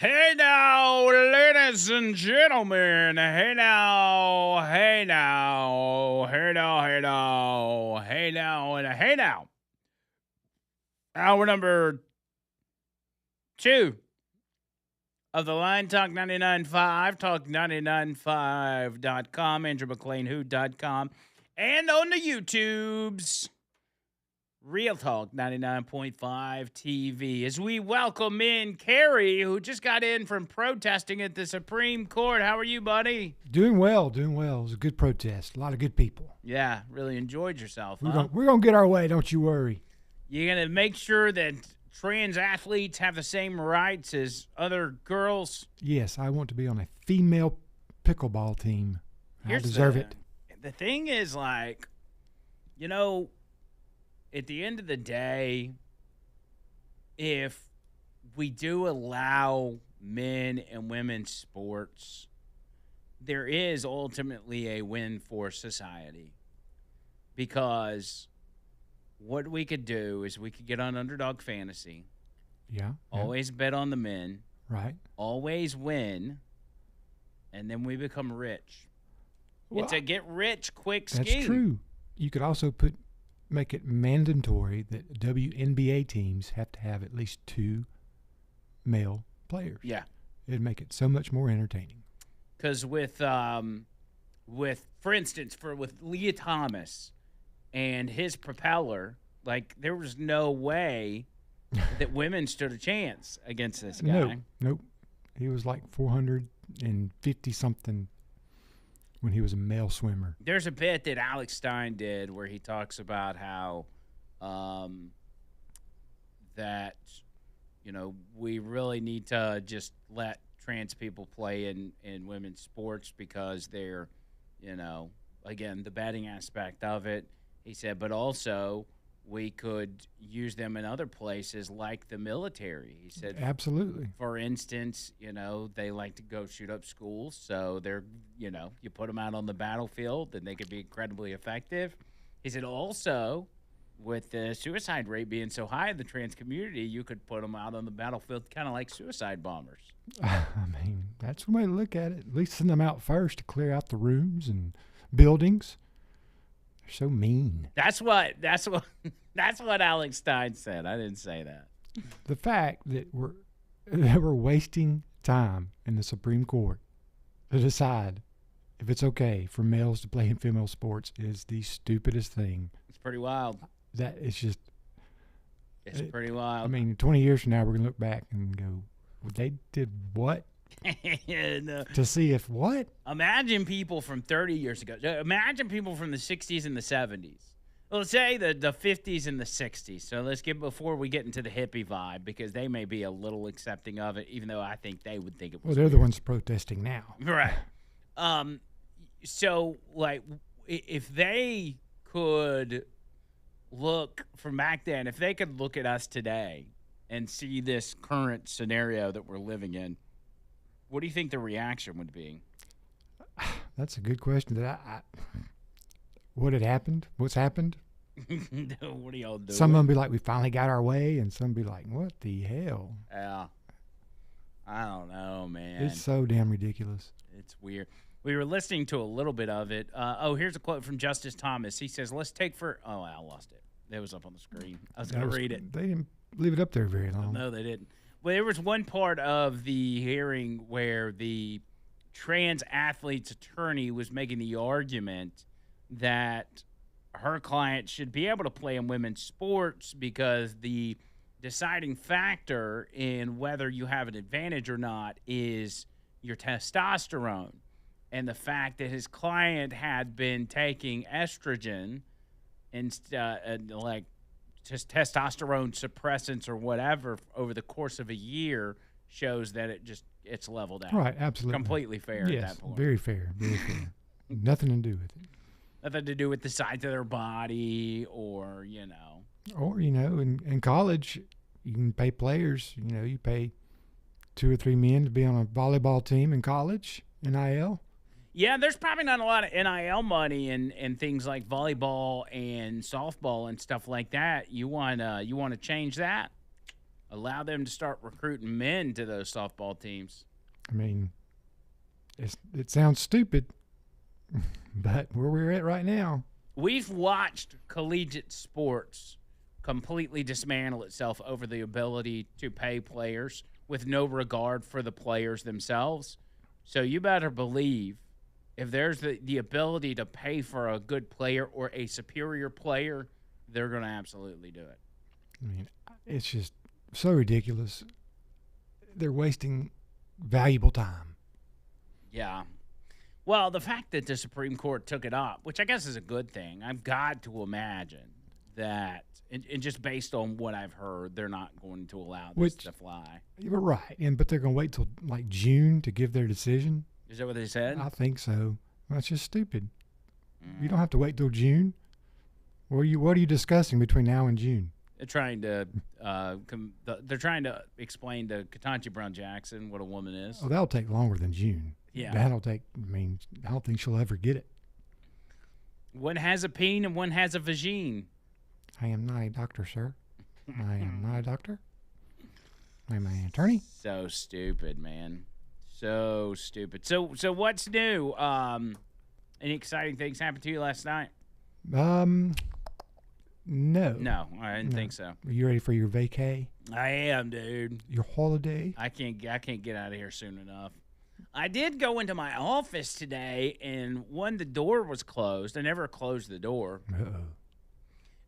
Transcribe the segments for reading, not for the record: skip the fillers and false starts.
Hey now, ladies and gentlemen. Hey now, hey now, hey now, hey now, hey now, and hey now. Hour number 2 of the Line Talk 99.5, talk995.com, AndrewMcLeanWho.com, and on the YouTubes. Real Talk 99.5 TV as we welcome in Kerry, who just got in from protesting at the Supreme Court. How are you, buddy? Doing well, doing well. It was a good protest. A lot of good people. Yeah, really enjoyed yourself, We're gonna get our way, don't you worry. You're going to make sure that trans athletes have the same rights as other girls? Yes, I want to be on a female pickleball team. I deserve it. The thing is, like, at the end of the day, if we do allow men and women's sports, there is ultimately a win for society. Because what we could do is we could get on Underdog Fantasy. Yeah. Always bet on the men. Right. Always win. And then we become rich. Well, it's a get-rich-quick scheme. That's true. You could also make it mandatory that WNBA teams have to have at least 2 male players. Yeah. It'd make it so much more entertaining. Because with for instance, with Leah Thomas and his propeller, like, there was no way that women stood a chance against this guy. Nope. He was like 450-something when he was a male swimmer. There's a bit that Alex Stein did where he talks about how that, we really need to just let trans people play in women's sports because they're, again, the betting aspect of it. He said, but also we could use them in other places like the military. He said, absolutely. For instance, they like to go shoot up schools. So they're, you put them out on the battlefield and they could be incredibly effective. He said also, with the suicide rate being so high in the trans community, you could put them out on the battlefield kind of like suicide bombers. I mean, that's the way to look at it. At least send them out first to clear out the rooms and buildings. They're so mean. That's what Alex Stein said. I didn't say that. The fact that we're wasting time in the Supreme Court to decide if it's okay for males to play in female sports is the stupidest thing. It's pretty wild. That is just. It's pretty wild. I mean, 20 years from now, we're gonna look back and go, "They did what?" No. To see if what? Imagine people from 30 years ago. Imagine people from the 60s and the 70s. Well, let's say the 50s and the 60s. So let's get before we get into the hippie vibe, because they may be a little accepting of it, even though I think they would think it was. Well, they're weird. the ones protesting now. Right. So, like, if they could look from back then, if they could look at us today and see this current scenario that we're living in, what do you think the reaction would be? That's a good question. What had happened? What's happened? What are y'all doing? Some of them be like, we finally got our way, and some be like, what the hell? Yeah. I don't know, man. It's so damn ridiculous. It's weird. We were listening to a little bit of it. Here's a quote from Justice Thomas. He says, I lost it. It was up on the screen. I was going to read it. They didn't leave it up there very long. No, they didn't. Well, there was one part of the hearing where the trans athlete's attorney was making the argument that her client should be able to play in women's sports because the deciding factor in whether you have an advantage or not is your testosterone. And the fact that his client had been taking estrogen and like just testosterone suppressants or whatever over the course of a year shows that it's leveled out. Right, absolutely. Completely fair at that point. Very fair, very fair. Nothing to do with it. Nothing to do with the size of their body or, Or, in college, you can pay players, you pay 2 or 3 men to be on a volleyball team in college, NIL. Yeah, there's probably not a lot of NIL money in things like volleyball and softball and stuff like that. You want to change that? Allow them to start recruiting men to those softball teams. I mean, it sounds stupid, but where we're at right now. We've watched collegiate sports completely dismantle itself over the ability to pay players with no regard for the players themselves. So you better believe if there's the ability to pay for a good player or a superior player, they're going to absolutely do it. I mean, it's just so ridiculous. They're wasting valuable time. Yeah. Well, the fact that the Supreme Court took it up, which I guess is a good thing, I've got to imagine that, and just based on what I've heard, they're not going to allow this to fly. You're right, but they're going to wait till like June to give their decision. Is that what they said? I think so. That's just stupid. You don't have to wait till June. What are you discussing between now and June? They're trying to explain to Ketanji Brown Jackson what a woman is. Oh, that'll take longer than June. Yeah. That'll take. I mean, I don't think she'll ever get it. One has a peen and one has a vagine. I am not a doctor, sir. I am not a doctor. I'm an attorney. So stupid, man. So stupid. So what's new? Any exciting things happened to you last night? No. No, I didn't think so. Are you ready for your vacay? I am, dude. Your holiday? I can't get out of here soon enough. I did go into my office today, and the door was closed. I never closed the door. Uh-oh.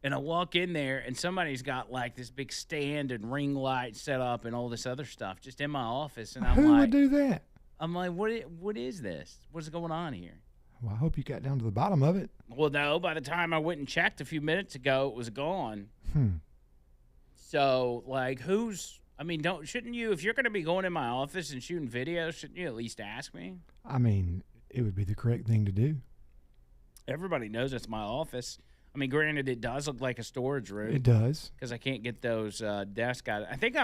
And I walk in there, and somebody's got like this big stand and ring light set up and all this other stuff just in my office. And Who would do that? I'm like, what is this? What's going on here? Well, I hope you got down to the bottom of it. Well, no. By the time I went and checked a few minutes ago, it was gone. So, like, shouldn't you, if you're going to be going in my office and shooting videos, shouldn't you at least ask me? I mean, it would be the correct thing to do. Everybody knows it's my office. I mean, granted, it does look like a storage room. It does. Because I can't get those desks out. I think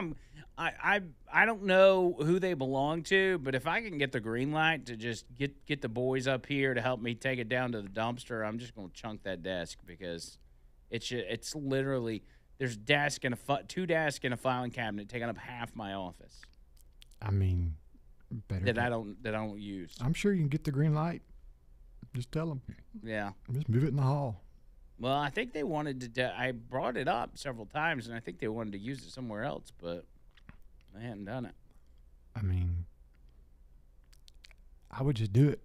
I don't know who they belong to, but if I can get the green light to just get the boys up here to help me take it down to the dumpster, I'm just going to chunk that desk because it's literally there's two desks and a filing cabinet taking up half my office. I mean, better that I don't use. I'm sure you can get the green light. Just tell them. Yeah. Just move it in the hall. Well, I think they wanted to. I brought it up several times, and I think they wanted to use it somewhere else, but they hadn't done it. I mean, I would just do it.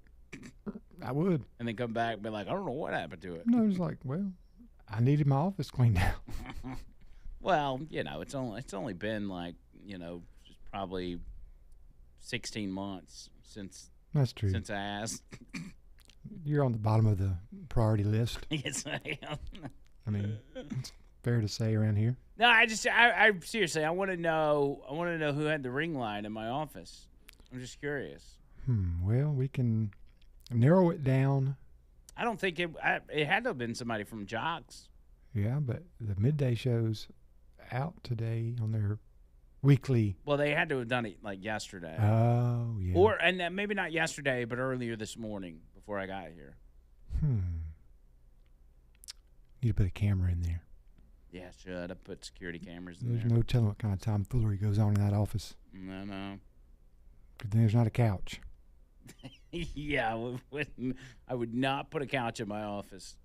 I would. And then come back and be like, I don't know what happened to it. No, it's like, well, I needed my office cleaned out. Well, it's only been like, probably 16 months since. That's true. Since I asked. You're on the bottom of the priority list. Yes, I am. I mean, it's fair to say around here. No, I seriously, I want to know who had the ring light in my office. I'm just curious. Well, we can narrow it down. I don't think it had to have been somebody from Jocks. Yeah, but the midday show's out today on their weekly. Well, they had to have done it like yesterday. Oh, yeah. And maybe not yesterday, but earlier this morning before I got here. Need to put a camera in there. Yeah, should I put security cameras in There's there? no telling what kind of tomfoolery goes on in that office. No. Good thing there's not a couch. Yeah, I would not put a couch in my office.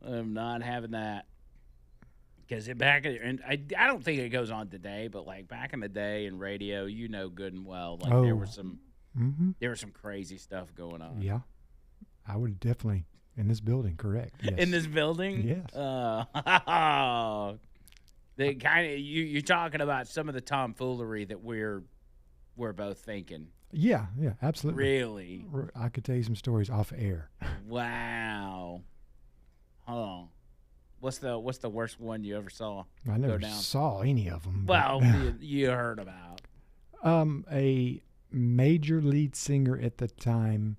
I'm not having that. Because and I don't think it goes on today, but like back in the day in radio, good and well, like there was there was some crazy stuff going on. Yeah, I would definitely in this building. Correct. Yes. In this building, yes. The kind of you're talking about some of the tomfoolery that we're both thinking. Yeah, absolutely. Really, I could tell you some stories off air. Wow. Hold on. What's the worst one you ever saw? I never saw any of them. Well, you heard about. A major lead singer at the time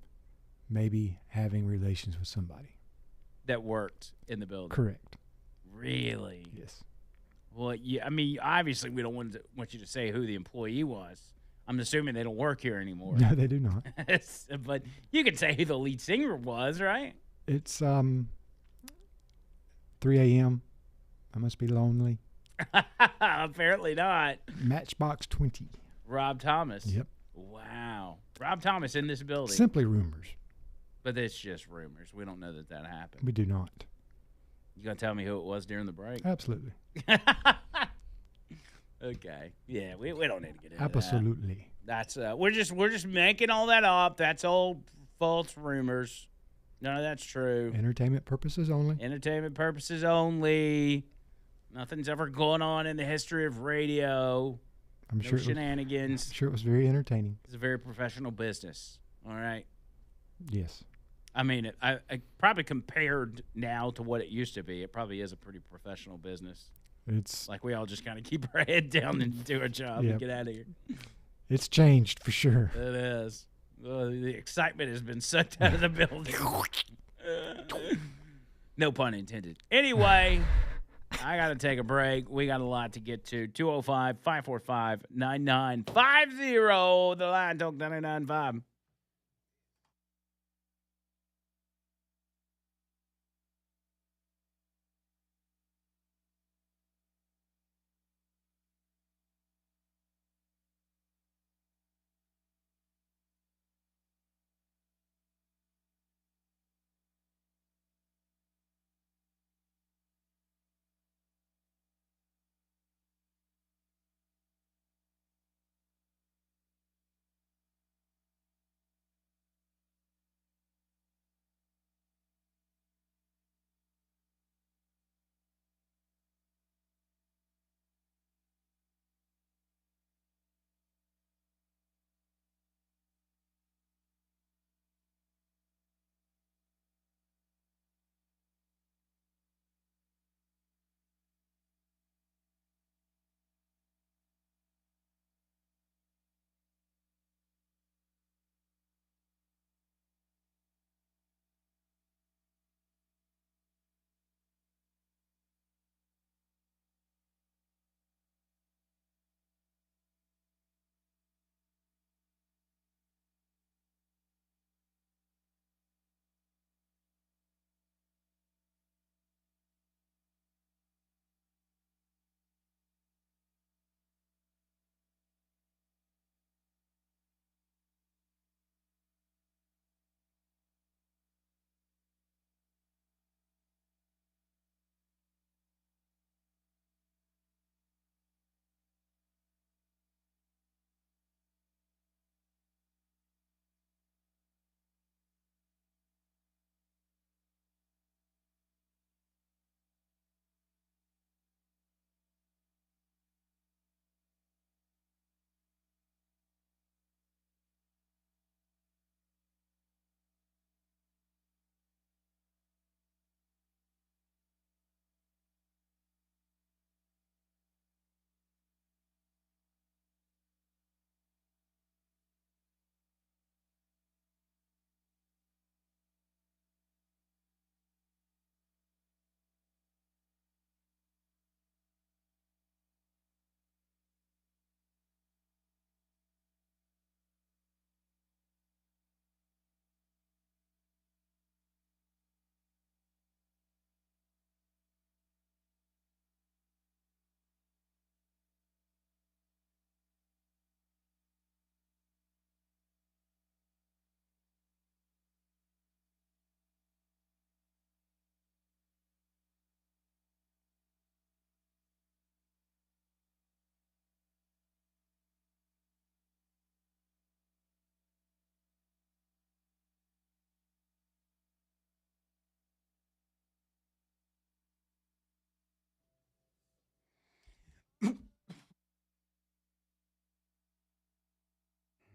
maybe having relations with somebody that worked in the building. Correct. Really? Yes. Well, I mean, obviously we don't want you to say who the employee was. I'm assuming they don't work here anymore. No, they do not. But you can say who the lead singer was, right? It's 3 a.m. I must be lonely. Apparently not. Matchbox 20. Rob Thomas. Yep. Wow. Rob Thomas in this building. Simply rumors. But it's just rumors. We don't know that happened. We do not. You gonna tell me who it was during the break? Absolutely. Okay. Yeah, we don't need to get into Absolutely. that. That's we're just making all that up. That's all false rumors. None of that's true. Entertainment purposes only. Entertainment purposes only. Nothing's ever gone on in the history of radio. I'm No shenanigans. I'm sure it was very entertaining. It's a very professional business. All right. Yes. I mean, I probably compared now to what it used to be, it probably is a pretty professional business. It's Like we all just kind of keep our head down and do our job and get out of here. It's changed for sure. It is. The excitement has been sucked out of the building. No pun intended. Anyway, I got to take a break. We got a lot to get to. 205-545-9950. The Line Talk 99.5.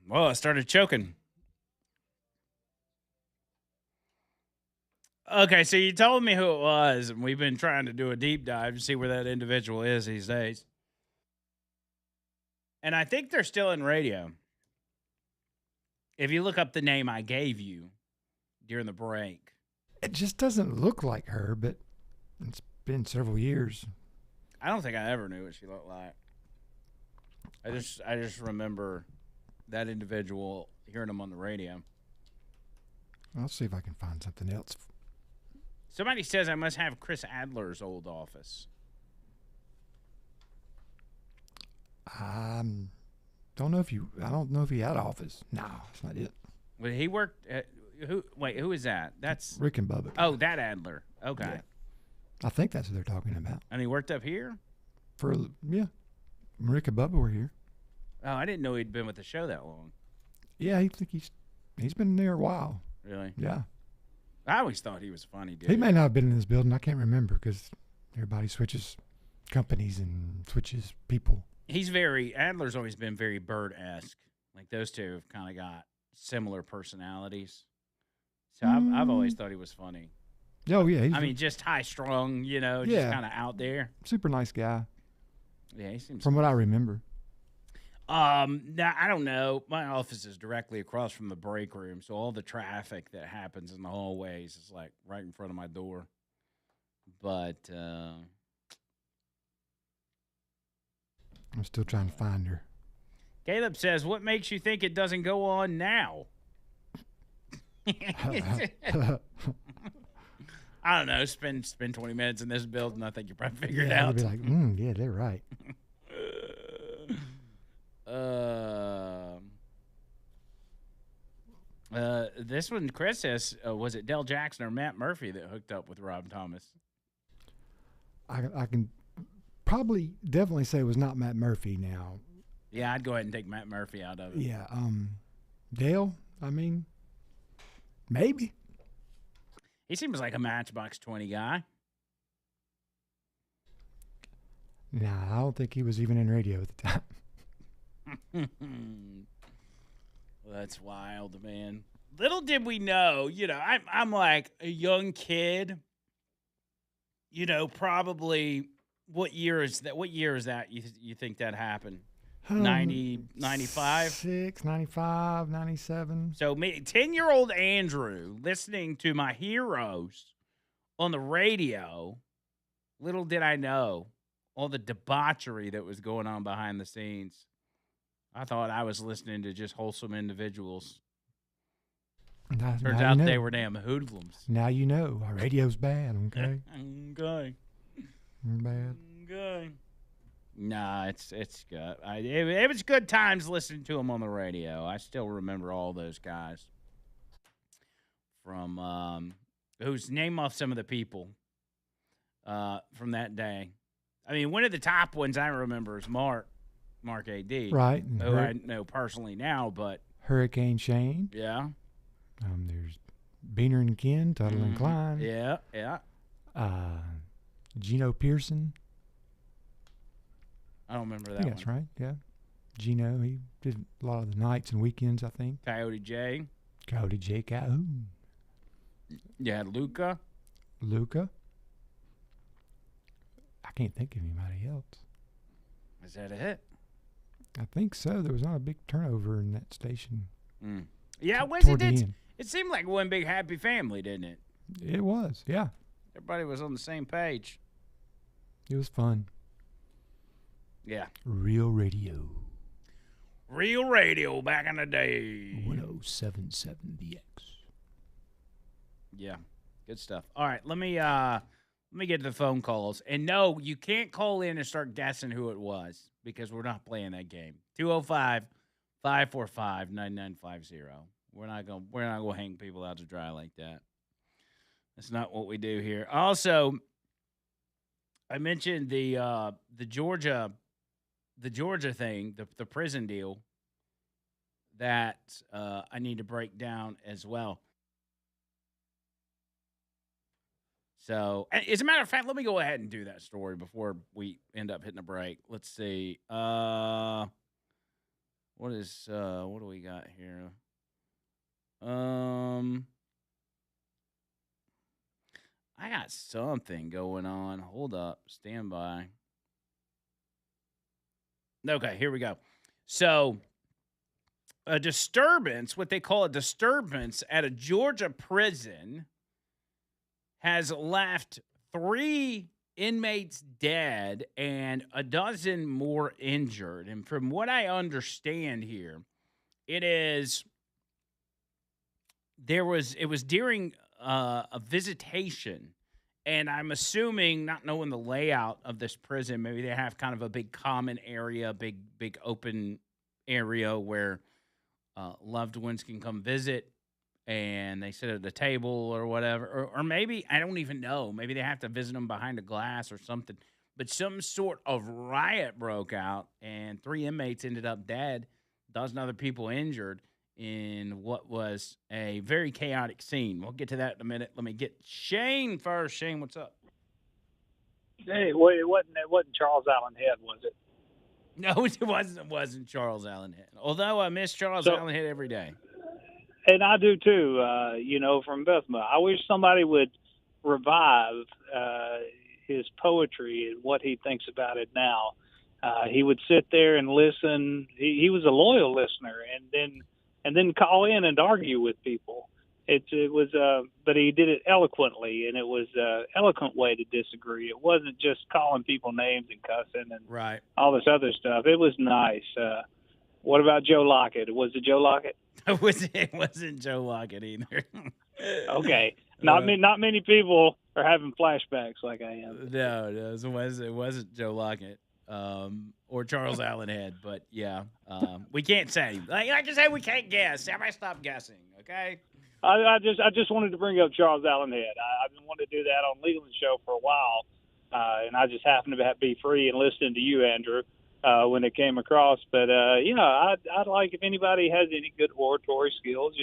Well, I started choking. Okay, so you told me who it was, and we've been trying to do a deep dive to see where that individual is these days. And I think they're still in radio. If you look up the name I gave you during the break. It just doesn't look like her, but it's been several years. I don't think I ever knew what she looked like. I just remember that individual, hearing him on the radio. I'll see if I can find something else. Somebody says I must have Chris Adler's old office. Don't know if you. I don't know if he had office. No, that's not it. Well, he worked at, who is that? That's Rick and Bubba. Oh, that Adler. Okay. Yeah. I think that's what they're talking about. And he worked up here? Rick and Bubba were here. Oh, I didn't know he'd been with the show that long. Yeah, he's been there a while. Really? Yeah. I always thought he was funny, dude. He may not have been in this building. I can't remember because everybody switches companies and switches people. Adler's always been very Bird-esque. Like those two have kind of got similar personalities. So I've always thought he was funny. Oh, yeah. I mean, just high-strung, just kind of out there. Super nice guy. Yeah, he seems. From what I remember. Now, I don't know. My office is directly across from the break room, so all the traffic that happens in the hallways is like right in front of my door. But I'm still trying to find her. Caleb says, "What makes you think it doesn't go on now?" I don't know. Spend 20 minutes in this building. I think you probably figure it out. I'll be like, yeah, they're right. This one, Chris says, was it Del Jackson or Matt Murphy that hooked up with Rob Thomas? I can probably definitely say it was not Matt Murphy now. Yeah, I'd go ahead and take Matt Murphy out of it. Yeah. Dale, I mean, maybe. He seems like a Matchbox 20 guy. Nah, I don't think he was even in radio at the time. Well, that's wild, man. Little did we know, I'm like a young kid. Probably what year is that? What year is that? You think that happened? 90, 95? 95, 97. So 10-year-old Andrew listening to my heroes on the radio. Little did I know all the debauchery that was going on behind the scenes. I thought I was listening to just wholesome individuals. Turns out they were damn hoodlums. Now you know. Our radio's bad, okay? Okay. Bad. Okay. Nah, it's good. It was good times listening to them on the radio. I still remember all those guys. From whose name off some of the people from that day. I mean, one of the top ones I remember is Mark A.D. Right. Who I know personally now, but Hurricane Shane. Yeah. There's Beaner and Ken, Tuttle and Klein. Yeah. Gino Pearson. I don't remember that I think one. that's right, yeah. Gino, he did a lot of the nights and weekends, I think. Coyote J. Calhoun. You had Luca. I can't think of anybody else. Is that it? I think so. There was not a big turnover in that station. Yeah, it seemed like one big happy family, didn't it? It was, yeah. Everybody was on the same page. It was fun. Yeah. Real radio back in the day. 1077 DX. Yeah. Good stuff. All right, let me get to the phone calls. And no, you can't call in and start guessing who it was because we're not playing that game. 205-545-9950. We're not going to hang people out to dry like that. That's not what we do here. Also, I mentioned the Georgia thing, the prison deal that I need to break down as well. So, as a matter of fact, let me go ahead and do that story before we end up hitting a break. Let's see. What do we got here? I got something going on. Hold up. Stand by. Okay, here we go. So, a disturbance, what they call a disturbance at a Georgia prison, has left 3 inmates dead and a dozen more injured. And from what I understand here, it was during a visitation And I'm assuming, not knowing the layout of this prison, maybe they have kind of a big common area, big open area where loved ones can come visit and they sit at the table or whatever. Or maybe, I don't even know, maybe they have to visit them behind a glass or something. But some sort of riot broke out and 3 inmates ended up dead, a dozen other people injured in what was a very chaotic scene. We'll get to that in a minute. Let me get Shane first. Shane, what's up? Hey, well, it wasn't Charles Allen Head, was it? No, it wasn't Charles Allen Head. Although I miss Charles Allen Head every day. And I do too. From Bethma, I wish somebody would revive his poetry and what he thinks about it now. He would sit there and listen. He was a loyal listener, and then call in and argue with people. But he did it eloquently, and it was an eloquent way to disagree. It wasn't just calling people names and cussing and all this other stuff. It was nice. What about Joe Lockett? Was it Joe Lockett? It wasn't Joe Lockett either. Okay, not many people are having flashbacks like I am. No, it wasn't Joe Lockett. Or Charles Allen Head, but yeah, we can't say. Like I say, we can't guess. Everybody stop guessing, okay? I just wanted to bring up Charles Allen Head. I've been wanting to do that on Leland's show for a while, and I just happened to be free and listening to you, Andrew, when it came across. But I'd like if anybody has any good oratory skills,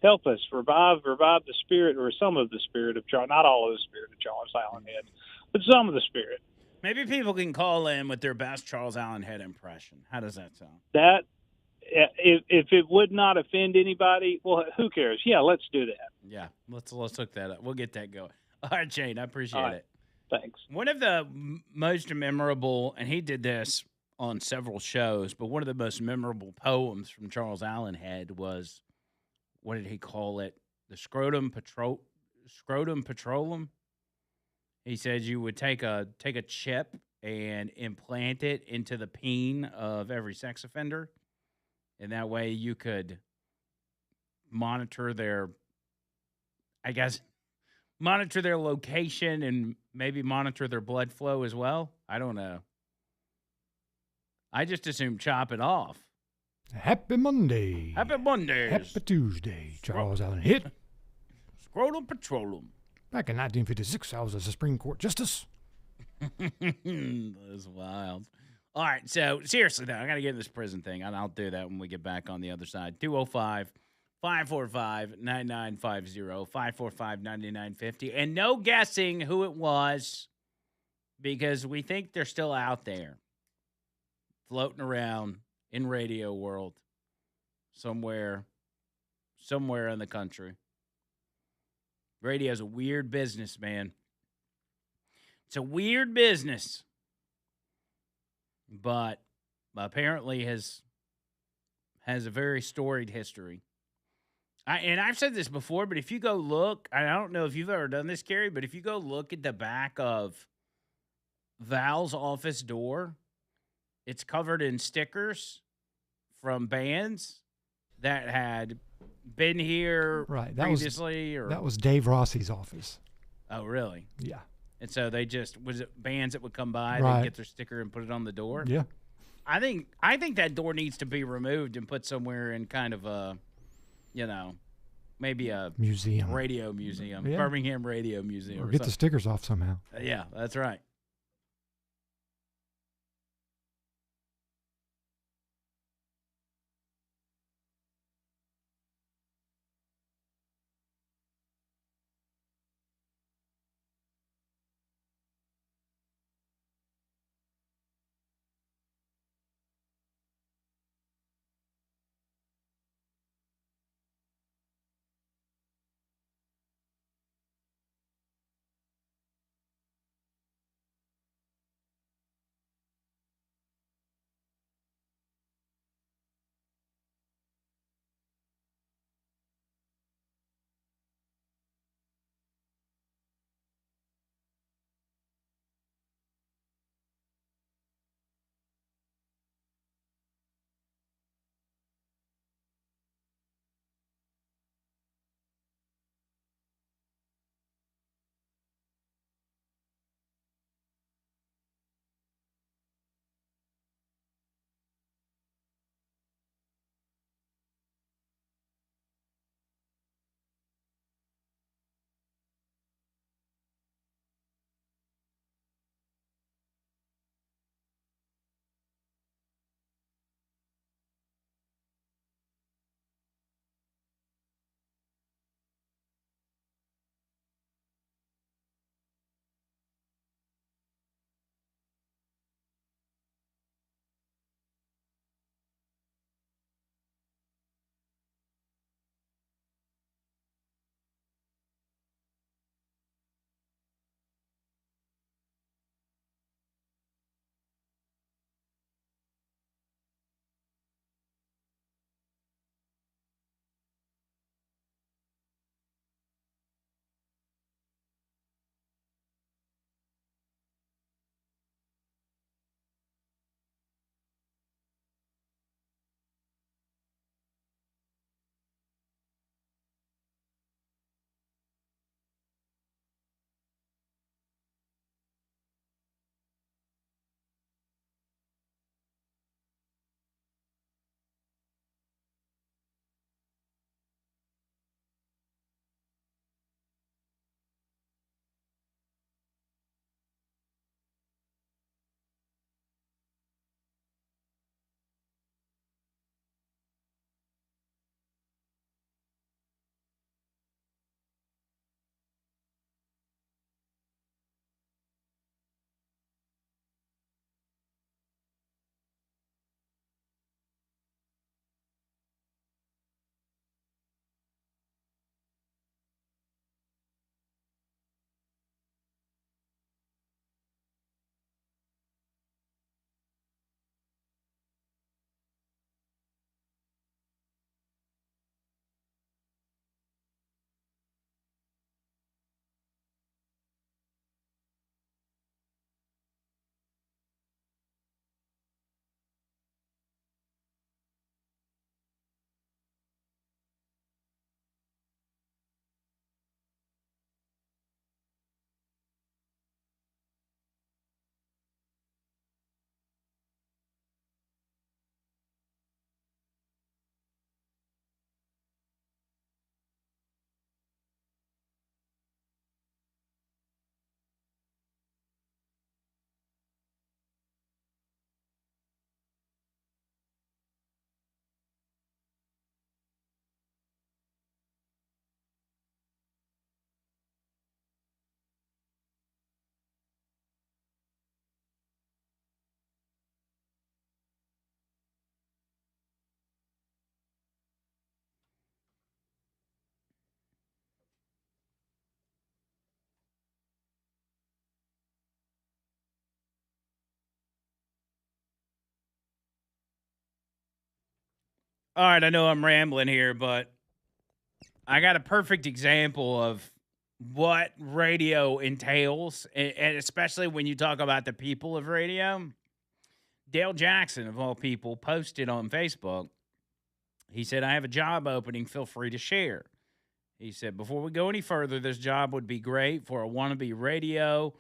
help us revive the spirit or some of the spirit of Charles. Not all of the spirit of Charles Allen Head, but some of the spirit. Maybe people can call in with their best Charles Allen Head impression. How does that sound? That, if it would not offend anybody, well, who cares? Yeah, let's do that. Yeah, let's hook that up. We'll get that going. All right, Shane, I appreciate it. Thanks. One of the most memorable, and he did this on several shows, but one of the most memorable poems from Charles Allen Head was, what did he call it? The Scrotum Petroleum. He said you would take a chip and implant it into the peen of every sex offender, and that way you could monitor their location and maybe monitor their blood flow as well. I don't know. I just assume chop it off. Happy Monday. Happy Monday. Happy Tuesday. Charles Allen Head. Scrotum Petroleum. Back in 1956, I was a Supreme Court justice. That's wild. All right, so seriously, though, I got to get in this prison thing, and I'll do that when we get back on the other side. 205-545-9950, 545-9950. And no guessing who it was because we think they're still out there floating around in radio world somewhere in the country. Radio is a weird business, man. It's a weird business, but apparently has a very storied history. I've said this before, but if you go look, I don't know if you've ever done this, Gary, but if you go look at the back of Val's office door, it's covered in stickers from bands that had been here previously. That was Dave Rossi's office. Oh, really? Yeah. And so they was it bands that would come by, Right. they'd get their sticker and put it on the door? Yeah. I think that door needs to be removed and put somewhere in kind of a, maybe a museum, radio museum, Yeah. Birmingham Radio Museum. Or get the stickers off somehow. Yeah, that's right. All right, I know I'm rambling here, but I got a perfect example of what radio entails, and especially when you talk about the people of radio. Dale Jackson, of all people, posted on Facebook. He said, I have a job opening. Feel free to share. He said, before we go any further, this job would be great for a wannabe radio,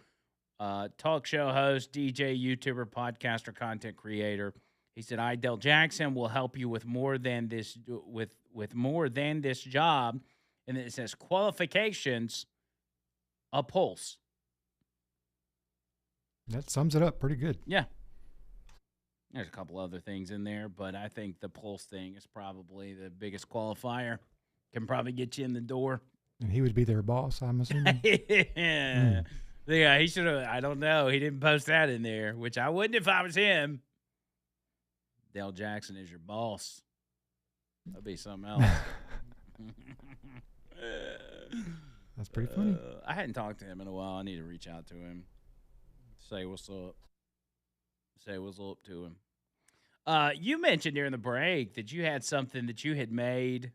talk show host, DJ, YouTuber, podcaster, content creator. He said, I, Dale Jackson, will help you with more than this with more than this job. And then it says qualifications, a pulse. That sums it up pretty good. Yeah. There's a couple other things in there, but I think the pulse thing is probably the biggest qualifier. Can probably get you in the door. And he would be their boss, I'm assuming. Yeah. Yeah, he should have. I don't know. He didn't post that in there, which I wouldn't if I was him. Dale Jackson is your boss. That'd be something else. That's pretty funny. I hadn't talked to him in a while. I need to reach out to him. Say what's up. Say what's up to him. You mentioned during the break that you had something that you had made.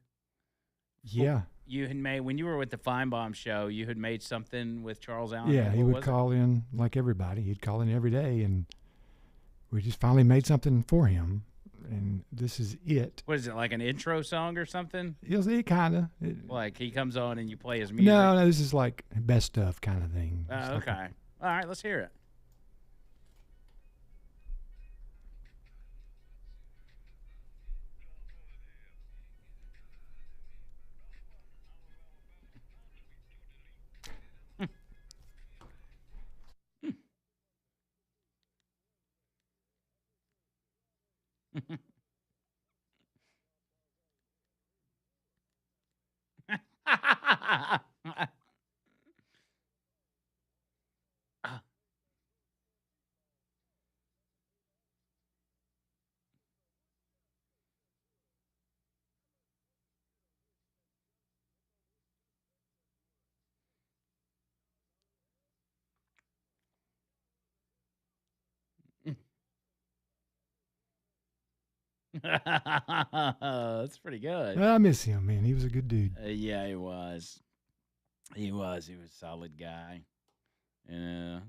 Yeah. You had made when you were with the Feinbaum show. You had made something with Charles Allen. Yeah, he What would was call in like everybody. He'd call in every day, and we just finally made something for him. And this is it. What is it, like an intro song or something? It kind of. Like he comes on and you play his music? No, this is like best stuff kind of thing. It's Oh, like okay. All right, let's hear it. That's pretty good. I miss him, man. He was a good dude. Yeah, he was. He was a solid guy. Yeah.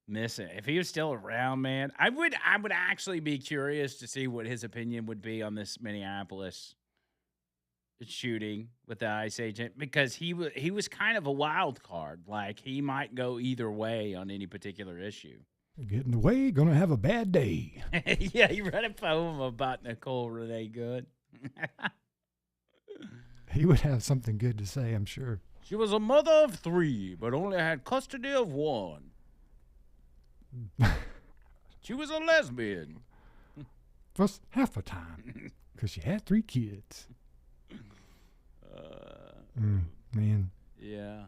Miss it. If he was still around, man, I would actually be curious to see what his opinion would be on this Minneapolis shooting with the ICE agent, because he was kind of a wild card. Like, he might go either way on any particular issue. Get in the way, gonna have a bad day. Yeah, you read a poem about Nicole Renee Good. He would have something good to say, I'm sure. She was a mother of 3, but only had custody of 1. She was a lesbian. First half the time, because she had 3 kids. Man. Yeah.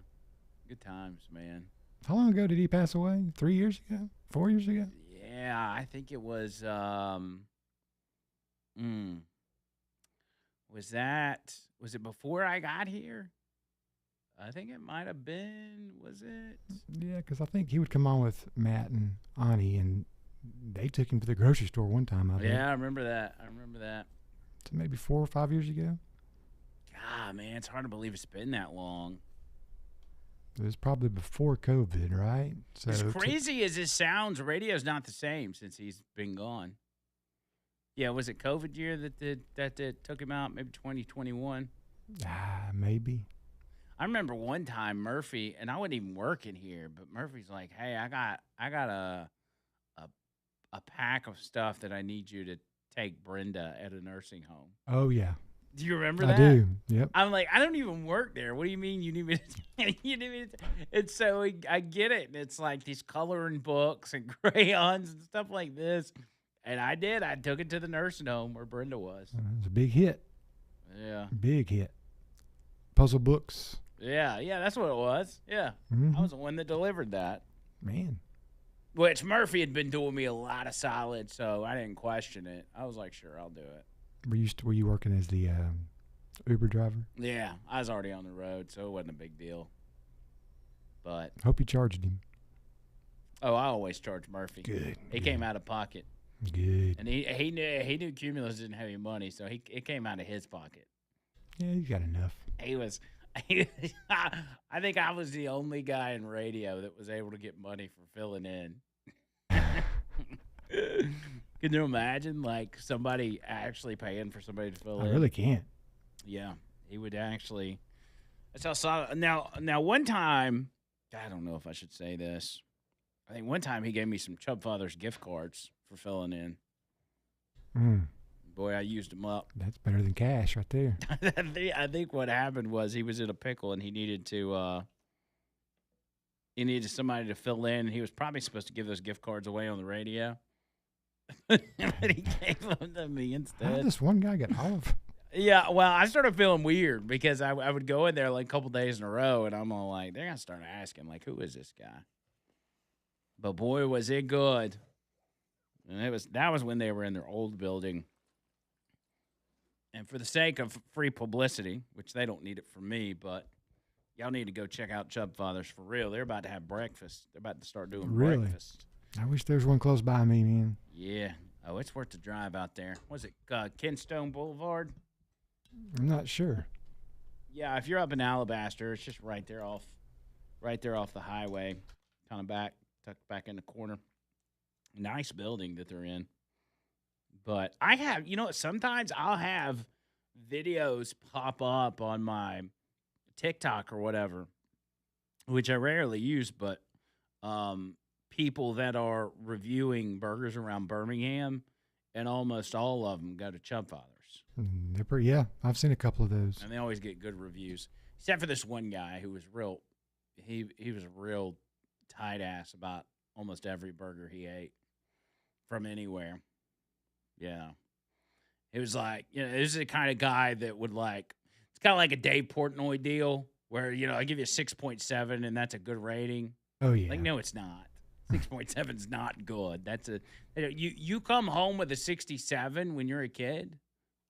Good times, man. How long ago did he pass away? 3 years ago? 4 years ago? Yeah, I think it was was it before I got here? I think it might have been, was it? Yeah, because I think he would come on with Matt and Ani, and they took him to the grocery store one time. I think. Yeah, I remember that. So maybe 4 or 5 years ago. God, man, it's hard to believe it's been that long. It was probably before COVID, right? So As crazy as it sounds, radio's not the same since he's been gone. Yeah, was it COVID year that took him out? Maybe 2021. Maybe. I remember one time Murphy, and I wasn't even working here, but Murphy's like, "Hey, I got a pack of stuff that I need you to take Brenda at a nursing home." Oh yeah. Do you remember that? I do. Yep. I'm like, I don't even work there. What do you mean you need me to you need me to And so I get it. It's like these coloring books and crayons and stuff like this. And I did. I took it to the nursing home where Brenda was. It was a big hit. Yeah. Big hit. Puzzle books. Yeah, that's what it was. Yeah. I was the one that delivered that. Man. Which Murphy had been doing me a lot of solid, so I didn't question it. I was like, sure, I'll do it. Were you working as the Uber driver? Yeah, I was already on the road, so it wasn't a big deal. But Hope you charged him. I always charge Murphy. Good. He came out of pocket. Good. And he knew Cumulus didn't have any money, so it came out of his pocket. Yeah, you got enough. He was. I think I was the only guy in radio that was able to get money for filling in. Can you imagine, like, somebody actually paying for somebody to fill I in? really can't. Yeah, he would actually. That's how solid. Now, one time, I don't know if I should say this. I think one time he gave me some Chubb Fathers gift cards for filling in. Boy, I used them up. That's better than cash right there. I think what happened was he was in a pickle and he needed somebody to fill in. And he was probably supposed to give those gift cards away on the radio, but he gave them to me How instead. did this one guy get all of? Yeah, well, I started feeling weird because I would go in there like a couple days in a row, and I'm all like, they're gonna start asking like, who is this guy? But boy, was it good! And that was when they were in their old building. And for the sake of free publicity, which they don't need it from me, but y'all need to go check out Chubb Fathers for real. They're about to have breakfast. They're about to start doing Really? breakfast. I wish there was one close by me, man. Yeah. Oh, it's worth the drive out there. Was it Kenstone Boulevard? I'm not sure. Yeah, if you're up in Alabaster, it's just right there off the highway, kind of tucked back in the corner. Nice building that they're in. But I have, sometimes I'll have videos pop up on my TikTok or whatever, which I rarely use, but people that are reviewing burgers around Birmingham, and almost all of them go to Chubb Fathers. Yeah, I've seen a couple of those. And they always get good reviews, except for this one guy who was real. He was a real tight ass about almost every burger he ate from anywhere. Yeah, it was like, this is the kind of guy that would like. It's kind of like a Dave Portnoy deal where I give you a 6.7 and that's a good rating. Oh yeah. Like, no, it's not. 6.7 is not good. That's you come home with a 67 when you're a kid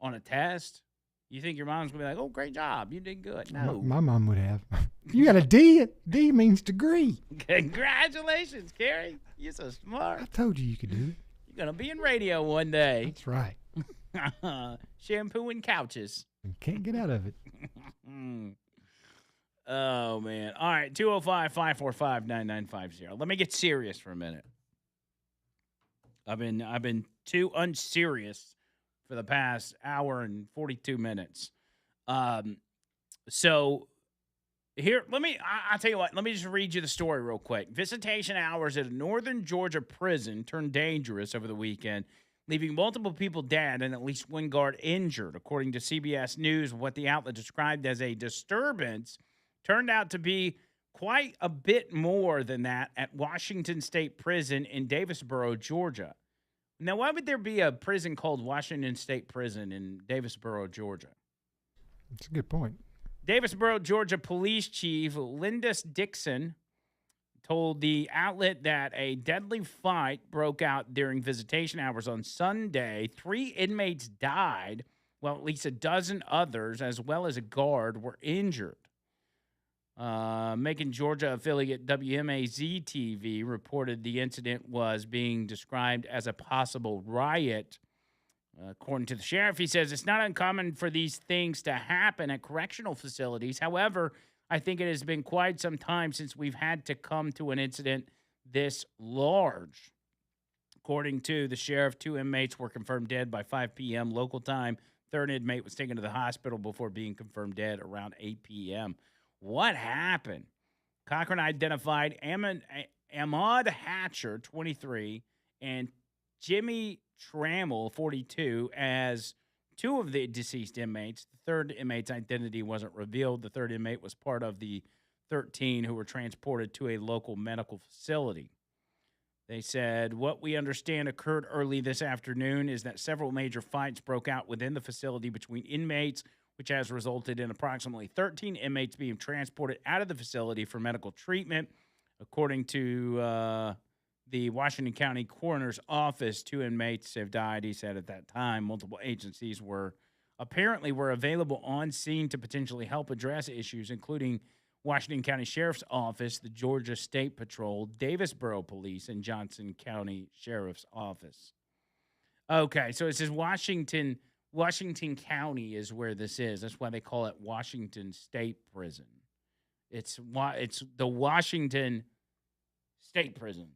on a test. You think your mom's gonna be like, "Oh, great job, you did good." No, My mom would have. You got a D. D means degree. Congratulations, Carrie. You're so smart. I told you could do it. You're gonna be in radio one day. That's right. Shampooing couches. And can't get out of it. Oh man. All right, 205-545-9950. Let me get serious for a minute. I've been too unserious for the past hour and 42 minutes. So here, I'll tell you what, let me just read you the story real quick. Visitation hours at a northern Georgia prison turned dangerous over the weekend, leaving multiple people dead and at least one guard injured. According to CBS News, what the outlet described as a disturbance turned out to be quite a bit more than that at Washington State Prison in Davisboro, Georgia. Now, why would there be a prison called Washington State Prison in Davisboro, Georgia? That's a good point. Davisboro, Georgia Police Chief Lindis Dixon told the outlet that a deadly fight broke out during visitation hours on Sunday. 3 inmates died, while at least a dozen others, as well as a guard, were injured. Macon, Georgia affiliate WMAZ TV reported the incident was being described as a possible riot. According to the sheriff, he says it's not uncommon for these things to happen at correctional facilities. However, I think it has been quite some time since we've had to come to an incident this large. According to the sheriff, 2 inmates were confirmed dead by 5 p.m. local time. 3rd inmate was taken to the hospital before being confirmed dead around 8 p.m. What happened? Cochran identified Ahmad Hatcher, 23, and Jimmy Trammell, 42, as 2 of the deceased inmates. The 3rd inmate's identity wasn't revealed. The 3rd inmate was part of the 13 who were transported to a local medical facility. They said, what we understand occurred early this afternoon is that several major fights broke out within the facility between inmates, which has resulted in approximately 13 inmates being transported out of the facility for medical treatment. According to the Washington County Coroner's Office, 2 inmates have died, he said at that time. Multiple agencies were available on scene to potentially help address issues, including Washington County Sheriff's Office, the Georgia State Patrol, Davisboro Police, and Johnson County Sheriff's Office. Okay, so it says Washington County is where this is. That's why they call it Washington State Prison. It's the Washington State Prison,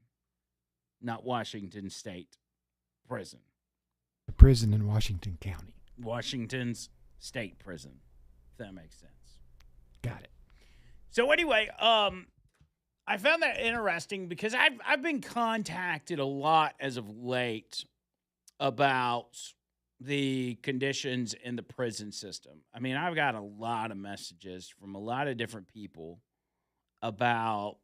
not Washington State Prison. The prison in Washington County. Washington's State Prison. If that makes sense. Got it. So anyway, I found that interesting because I've been contacted a lot as of late about the conditions in the prison system. I mean, I've got a lot of messages from a lot of different people about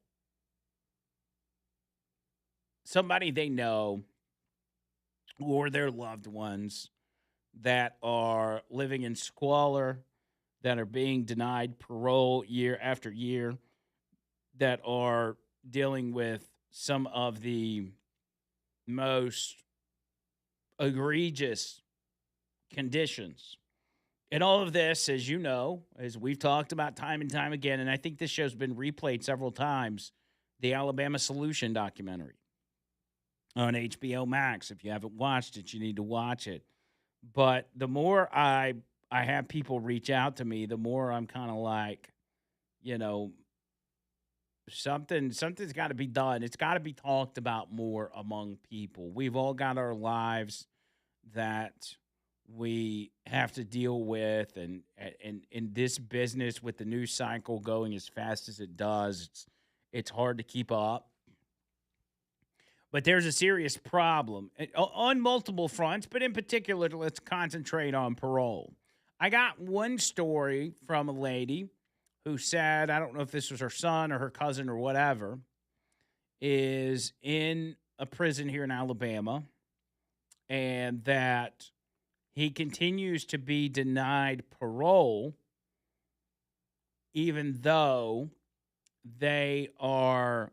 somebody they know or their loved ones that are living in squalor, that are being denied parole year after year, that are dealing with some of the most egregious conditions. And all of this, as you know, as we've talked about time and time again, and I think this show's been replayed several times, the Alabama Solution documentary on HBO Max. If you haven't watched it, you need to watch it. But the more I have people reach out to me, the more I'm kind of like, you know, something's got to be done. It's got to be talked about more among people. We've all got our lives that we have to deal with, and in this business with the news cycle going as fast as it does, it's hard to keep up. But there's a serious problem on multiple fronts, but in particular, let's concentrate on parole. I got one story from a lady who said, I don't know if this was her son or her cousin or whatever, is in a prison here in Alabama, and that he continues to be denied parole even though they are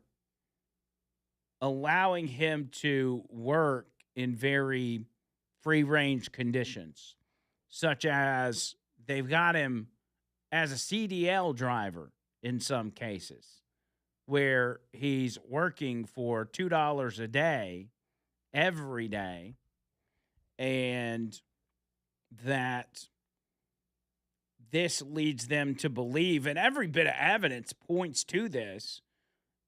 allowing him to work in very free-range conditions, such as they've got him as a CDL driver in some cases, where he's working for $2 a day every day, and that this leads them to believe, and every bit of evidence points to this,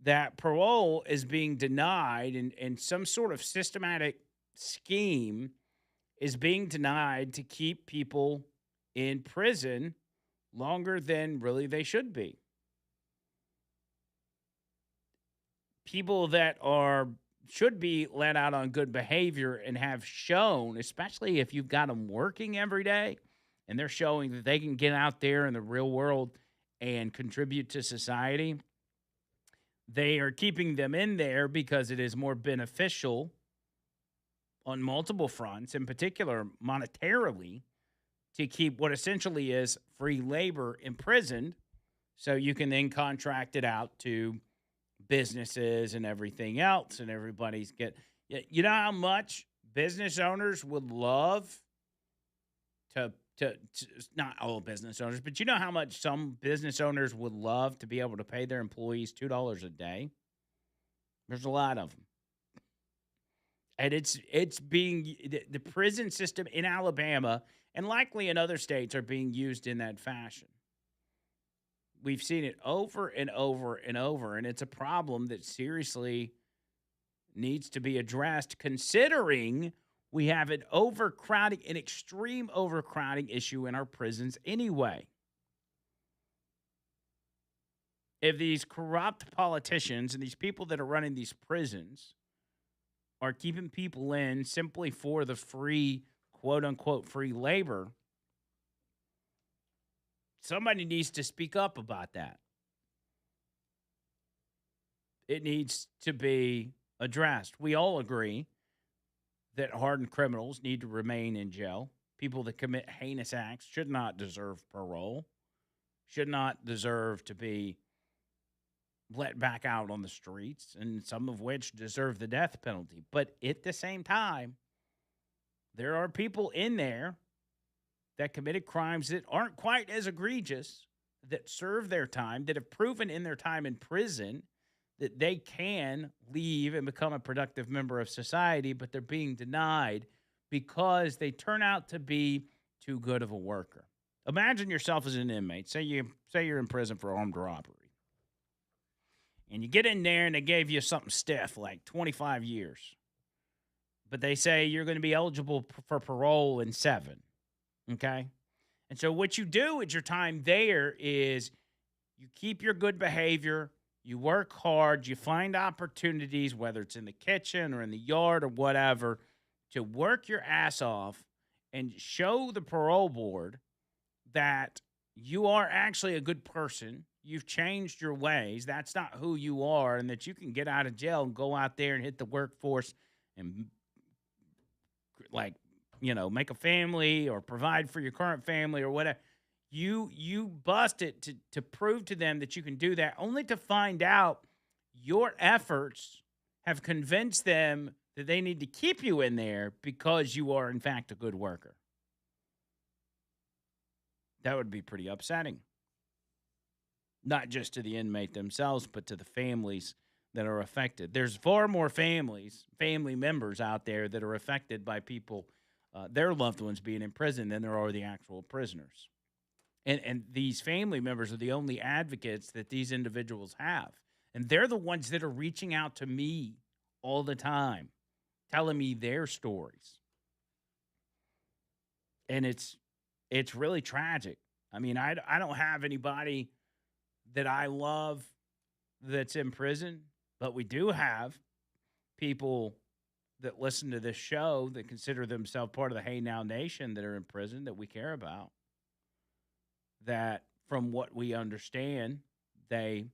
that parole is being denied, and some sort of systematic scheme is being denied to keep people in prison longer than really they should be. People that should be let out on good behavior and have shown, especially if you've got them working every day and they're showing that they can get out there in the real world and contribute to society, they are keeping them in there because it is more beneficial on multiple fronts, in particular monetarily, to keep what essentially is free labor imprisoned, so you can then contract it out to businesses and everything else, and everybody's you know how much business owners would love to not all business owners, but you know how much some business owners would love to be able to pay their employees $2 a day? There's a lot of them. And it's being, the prison system in Alabama and likely in other states are being used in that fashion. We've seen it over and over and over, and it's a problem that seriously needs to be addressed, considering we have an extreme overcrowding issue in our prisons anyway. If these corrupt politicians and these people that are running these prisons are keeping people in simply for the free, quote-unquote, free labor, somebody needs to speak up about that. It needs to be addressed. We all agree that hardened criminals need to remain in jail. People that commit heinous acts should not deserve parole, should not deserve to be let back out on the streets, and some of which deserve the death penalty. But at the same time, there are people in there that committed crimes that aren't quite as egregious, that serve their time, that have proven in their time in prison that they can leave and become a productive member of society, but they're being denied because they turn out to be too good of a worker. Imagine yourself as an inmate. Say you're in prison for armed robbery. And you get in there and they gave you something stiff like 25 years. But they say you're going to be eligible for parole in 7. Okay? And so what you do at your time there is you keep your good behavior, you work hard, you find opportunities, whether it's in the kitchen or in the yard or whatever, to work your ass off and show the parole board that you are actually a good person. You've changed your ways. That's not who you are, and that you can get out of jail and go out there and hit the workforce and, like, make a family or provide for your current family or whatever. You bust it to prove to them that you can do that, only to find out your efforts have convinced them that they need to keep you in there because you are, in fact, a good worker. That would be pretty upsetting. Not just to the inmate themselves, but to the families that are affected. There's far more family members out there that are affected by people, their loved ones being in prison, than there are the actual prisoners. And these family members are the only advocates that these individuals have. And they're the ones that are reaching out to me all the time, telling me their stories. And it's really tragic. I mean, I don't have anybody that I love that's in prison, but we do have people that listen to this show that consider themselves part of the Hey Now Nation that are in prison that we care about. That, from what we understand, they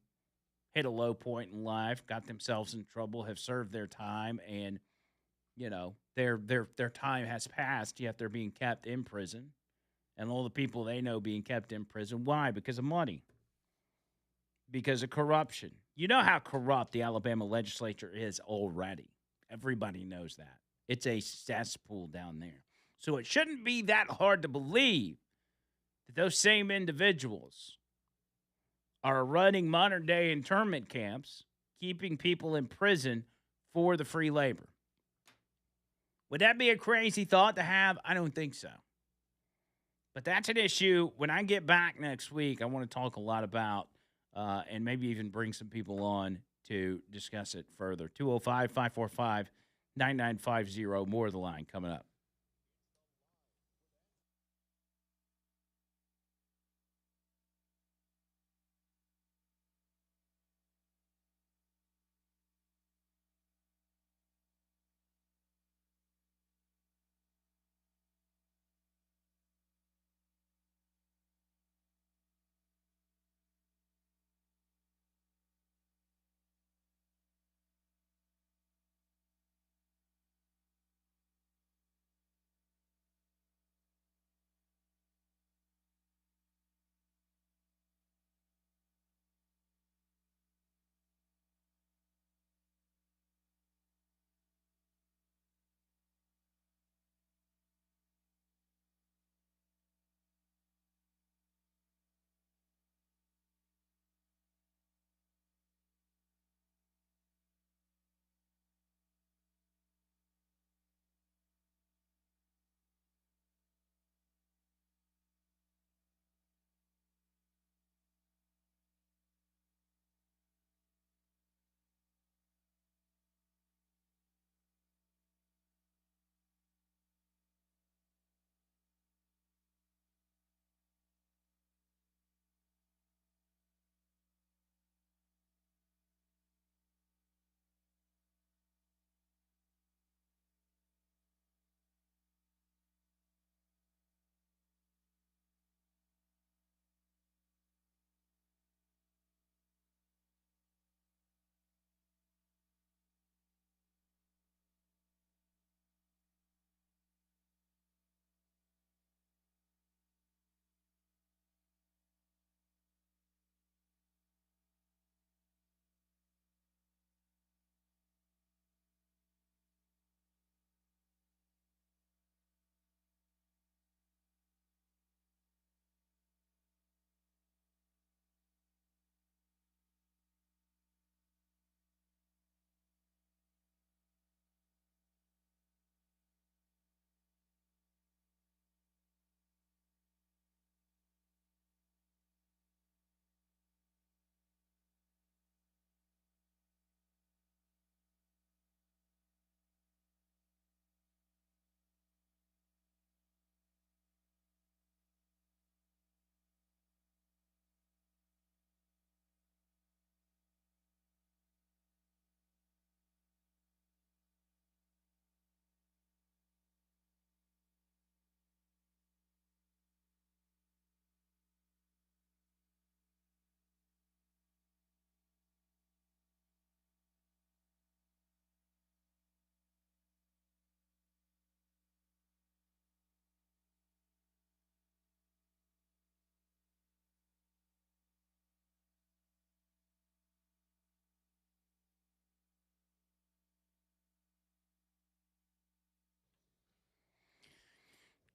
hit a low point in life, got themselves in trouble, have served their time, and their time has passed, yet they're being kept in prison. And all the people they know being kept in prison. Why? Because of money. Because of corruption. You know how corrupt the Alabama legislature is already. Everybody knows that. It's a cesspool down there. So it shouldn't be that hard to believe that those same individuals are running modern-day internment camps, keeping people in prison for the free labor. Would that be a crazy thought to have? I don't think so. But that's an issue. When I get back next week, I want to talk a lot about, and maybe even bring some people on to discuss it further. 205-545-9950. More of the line coming up.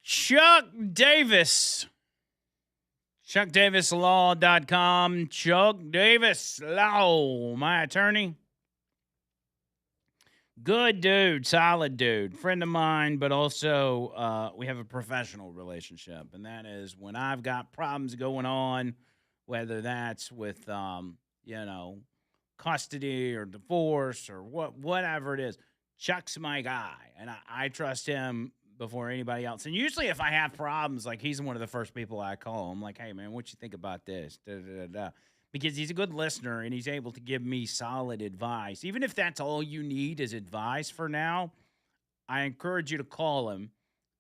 Chuck Davis. ChuckDavisLaw.com. Chuck Davis Law, my attorney. Good dude, solid dude, friend of mine, but also we have a professional relationship, and that is when I've got problems going on, whether that's with custody or divorce or whatever it is. Chuck's my guy, and I trust him before anybody else. And usually, if I have problems, like he's one of the first people I call. I'm like, hey man, what you think about this? Da, da, da, da. Because he's a good listener and he's able to give me solid advice. Even if that's all you need is advice for now, I encourage you to call him,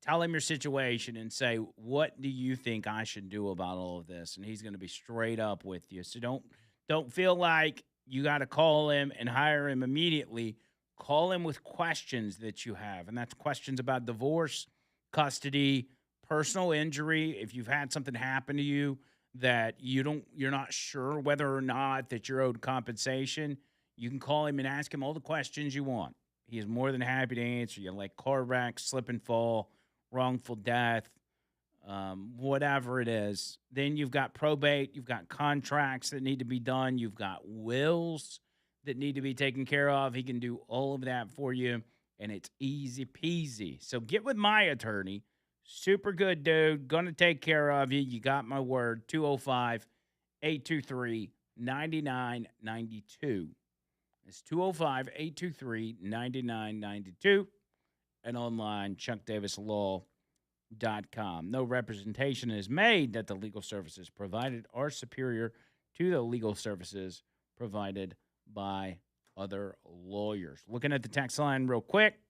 tell him your situation, and say, what do you think I should do about all of this? And he's going to be straight up with you. So don't feel like you got to call him and hire him immediately. Call him with questions that you have. And that's questions about divorce, custody, personal injury. If you've had something happen to you that you're not sure whether or not that you're owed compensation, you can call him and ask him all the questions you want. He is more than happy to answer you, like car wreck, slip and fall, wrongful death, whatever it is. Then you've got probate, you've got contracts that need to be done, you've got wills that need to be taken care of. He can do all of that for you, and it's easy peasy. So get with my attorney. Super good dude. Going to take care of you. You got my word. 205-823-9992. It's 205-823-9992. And online, ChuckDavisLaw.com. No representation is made that the legal services provided are superior to the legal services provided by other lawyers. Looking at the text line real quick.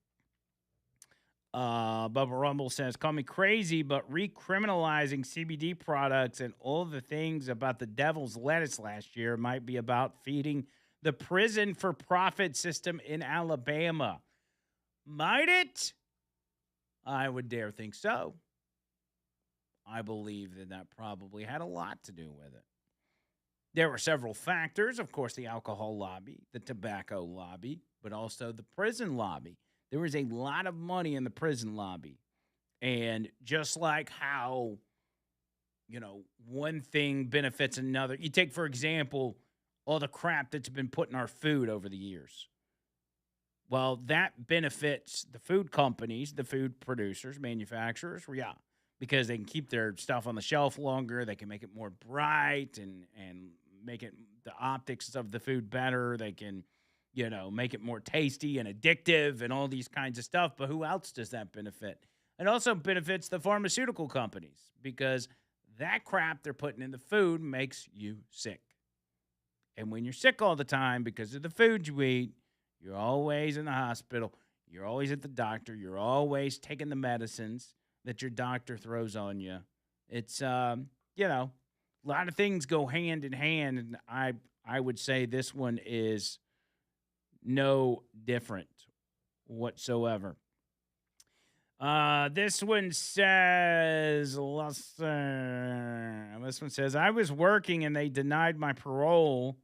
Bubba Rumble says, call me crazy, but recriminalizing CBD products and all the things about the devil's lettuce last year might be about feeding the prison for profit system in Alabama. Might it? I would dare think so. I believe that probably had a lot to do with it. There were several factors, of course, the alcohol lobby, the tobacco lobby, but also the prison lobby. There was a lot of money in the prison lobby. And just like how, one thing benefits another. You take, for example, all the crap that's been put in our food over the years. Well, that benefits the food companies, the food producers, manufacturers, yeah, because they can keep their stuff on the shelf longer. They can make it more bright and make it the optics of the food better. They can make it more tasty and addictive and all these kinds of stuff. But who else does that benefit? It also benefits the pharmaceutical companies because that crap they're putting in the food makes you sick. And when you're sick all the time because of the food you eat, you're always in the hospital. You're always at the doctor. You're always taking the medicines that your doctor throws on you. It's, a lot of things go hand in hand. And I would say this one is no different whatsoever. This one says, I was working and they denied my parole.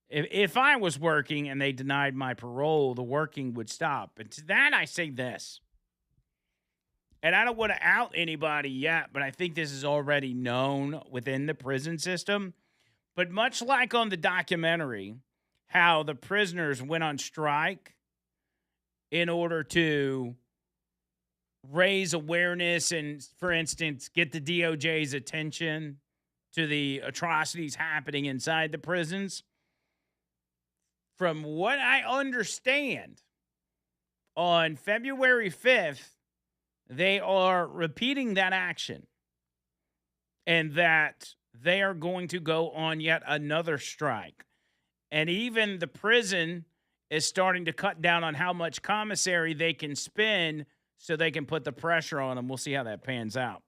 If I was working and they denied my parole, the working would stop. And to that, I say this. And I don't want to out anybody yet, but I think this is already known within the prison system. But much like on the documentary, how the prisoners went on strike in order to raise awareness and, for instance, get the DOJ's attention to the atrocities happening inside the prisons. From what I understand, on February 5th, they are repeating that action and that they are going to go on yet another strike. And even the prison is starting to cut down on how much commissary they can spend so they can put the pressure on them. We'll see how that pans out.